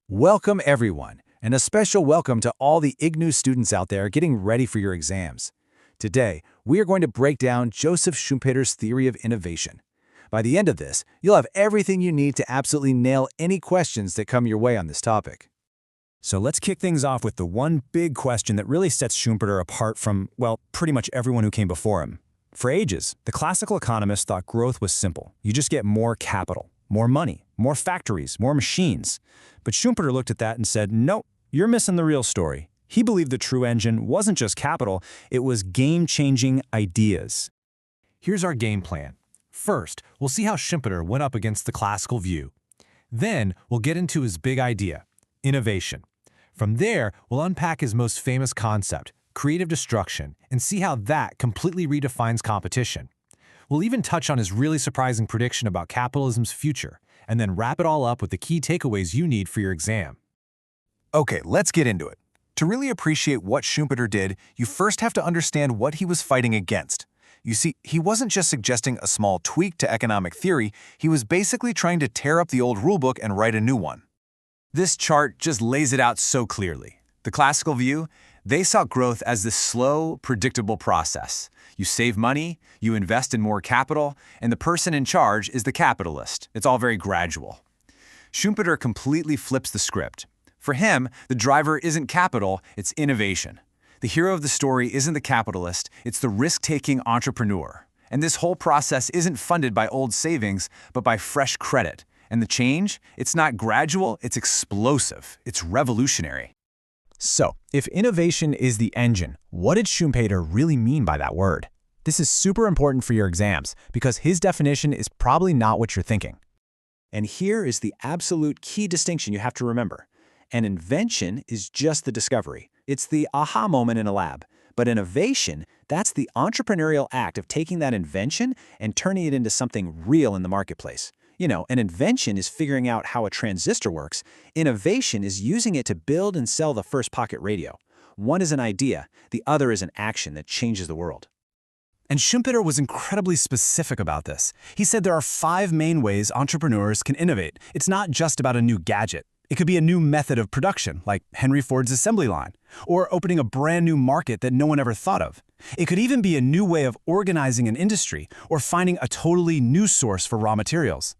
Welcome everyone, and a special welcome to all the IGNOU students out there getting ready for your exams. Today, we are going to break down Joseph Schumpeter's theory of innovation. By the end of this, you'll have everything you need to absolutely nail any questions that come your way on this topic. So let's kick things off with the one big question that really sets Schumpeter apart from, well, pretty much everyone who came before him. For ages, the classical economists thought growth was simple. You just get more capital, more money, more factories, more machines. But Schumpeter looked at that and said, nope, you're missing the real story. He believed the true engine wasn't just capital, it was game-changing ideas. Here's our game plan. First, we'll see how Schumpeter went up against the classical view. Then, we'll get into his big idea, innovation. From there, we'll unpack his most famous concept, creative destruction, and see how that completely redefines competition. We'll even touch on his really surprising prediction about capitalism's future, and then wrap it all up with the key takeaways you need for your exam. Okay, let's get into it. To really appreciate what Schumpeter did, you first have to understand what he was fighting against. You see, he wasn't just suggesting a small tweak to economic theory, he was basically trying to tear up the old rulebook and write a new one. This chart just lays it out so clearly. The classical view, they saw growth as this slow, predictable process. You save money, you invest in more capital, and the person in charge is the capitalist. It's all very gradual. Schumpeter completely flips the script. For him, the driver isn't capital, it's innovation. The hero of the story isn't the capitalist, it's the risk-taking entrepreneur. And this whole process isn't funded by old savings, but by fresh credit. And the change? It's not gradual, it's explosive. It's revolutionary. So, if innovation is the engine, what did Schumpeter really mean by that word? This is super important for your exams, because his definition is probably not what you're thinking. And here is the absolute key distinction you have to remember. An invention is just the discovery. It's the aha moment in a lab. But innovation, that's the entrepreneurial act of taking that invention and turning it into something real in the marketplace. You know, an invention is figuring out how a transistor works. Innovation is using it to build and sell the first pocket radio. One is an idea, the other is an action that changes the world. And Schumpeter was incredibly specific about this. He said there are 5 main ways entrepreneurs can innovate. It's not just about a new gadget. It could be a new method of production, like Henry Ford's assembly line, or opening a brand new market that no one ever thought of. It could even be a new way of organizing an industry, or finding a totally new source for raw materials.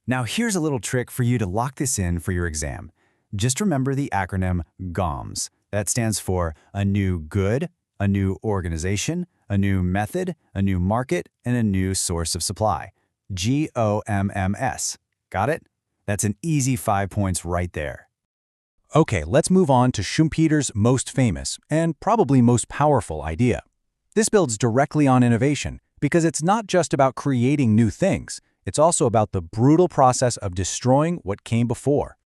Now here's a little trick for you to lock this in for your exam. Just remember the acronym GOMS. That stands for a new good, a new organization, a new method, a new market, and a new source of supply. GOMMS. Got it? That's an easy 5 points right there. Okay, let's move on to Schumpeter's most famous and probably most powerful idea. This builds directly on innovation because it's not just about creating new things. It's also about the brutal process of destroying what came before.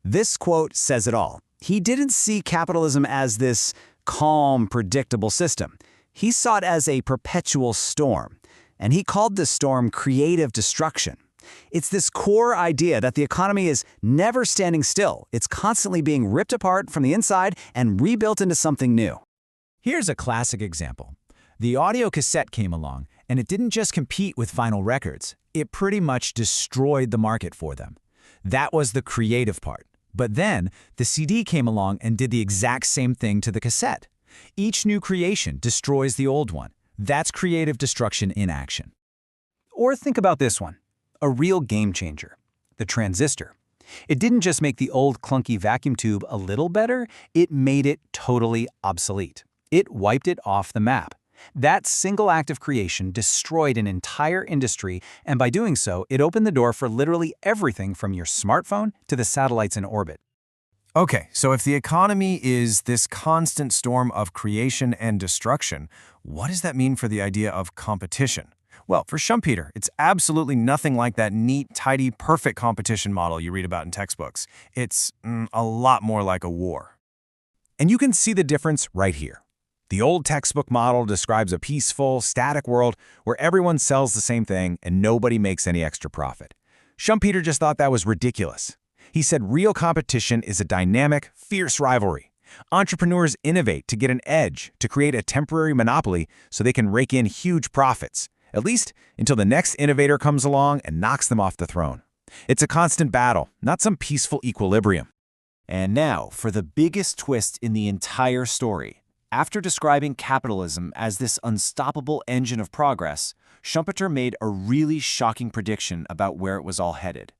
This quote says it all. He didn't see capitalism as this calm, predictable system. He saw it as a perpetual storm, and he called this storm creative destruction. It's this core idea that the economy is never standing still. It's constantly being ripped apart from the inside and rebuilt into something new. Here's a classic example. The audio cassette came along, and it didn't just compete with vinyl records. It pretty much destroyed the market for them. That was the creative part. But then, the CD came along and did the exact same thing to the cassette. Each new creation destroys the old one. That's creative destruction in action. Or think about this one. A real game changer. The transistor. It didn't just make the old clunky vacuum tube a little better, it made it totally obsolete. It wiped it off the map. That single act of creation destroyed an entire industry, and by doing so, it opened the door for literally everything from your smartphone to the satellites in orbit. Okay, so if the economy is this constant storm of creation and destruction, what does that mean for the idea of competition? Well, for Schumpeter, it's absolutely nothing like that neat, tidy, perfect competition model you read about in textbooks. It's a lot more like a war. And you can see the difference right here. The old textbook model describes a peaceful, static world where everyone sells the same thing and nobody makes any extra profit. Schumpeter just thought that was ridiculous. He said real competition is a dynamic, fierce rivalry. Entrepreneurs innovate to get an edge, to create a temporary monopoly so they can rake in huge profits, at least until the next innovator comes along and knocks them off the throne. It's a constant battle, not some peaceful equilibrium. And now for the biggest twist in the entire story. After describing capitalism as this unstoppable engine of progress, Schumpeter made a really shocking prediction about where it was all headed.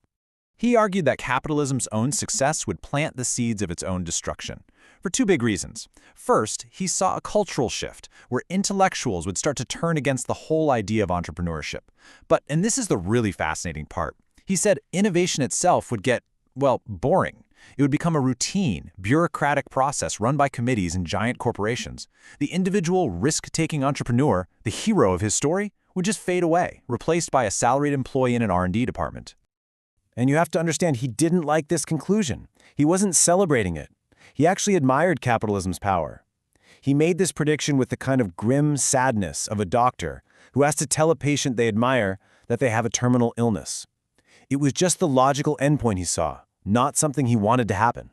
He argued that capitalism's own success would plant the seeds of its own destruction, for two big reasons. First, he saw a cultural shift, where intellectuals would start to turn against the whole idea of entrepreneurship. But, and this is the really fascinating part, he said innovation itself would get, well, boring. It would become a routine, bureaucratic process run by committees and giant corporations. The individual risk-taking entrepreneur, the hero of his story, would just fade away, replaced by a salaried employee in an R&D department. And you have to understand, he didn't like this conclusion. He wasn't celebrating it. He actually admired capitalism's power. He made this prediction with the kind of grim sadness of a doctor who has to tell a patient they admire that they have a terminal illness. It was just the logical endpoint he saw, not something he wanted to happen.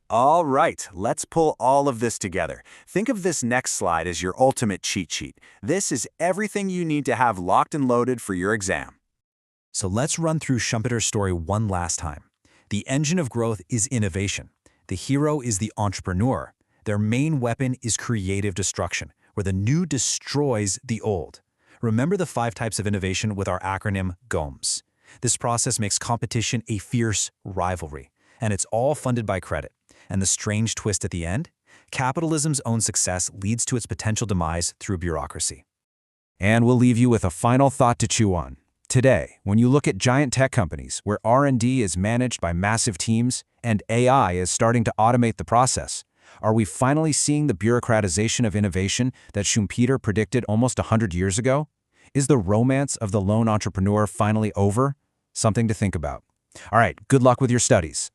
All right, let's pull all of this together. Think of this next slide as your ultimate cheat sheet. This is everything you need to have locked and loaded for your exam. So let's run through Schumpeter's story one last time. The engine of growth is innovation. The hero is the entrepreneur. Their main weapon is creative destruction, where the new destroys the old. Remember the 5 types of innovation with our acronym GOMS. This process makes competition a fierce rivalry, and it's all funded by credit. And the strange twist at the end? Capitalism's own success leads to its potential demise through bureaucracy. And we'll leave you with a final thought to chew on. Today, when you look at giant tech companies where R&D is managed by massive teams and AI is starting to automate the process, are we finally seeing the bureaucratization of innovation that Schumpeter predicted almost 100 years ago? Is the romance of the lone entrepreneur finally over? Something to think about. All right, good luck with your studies.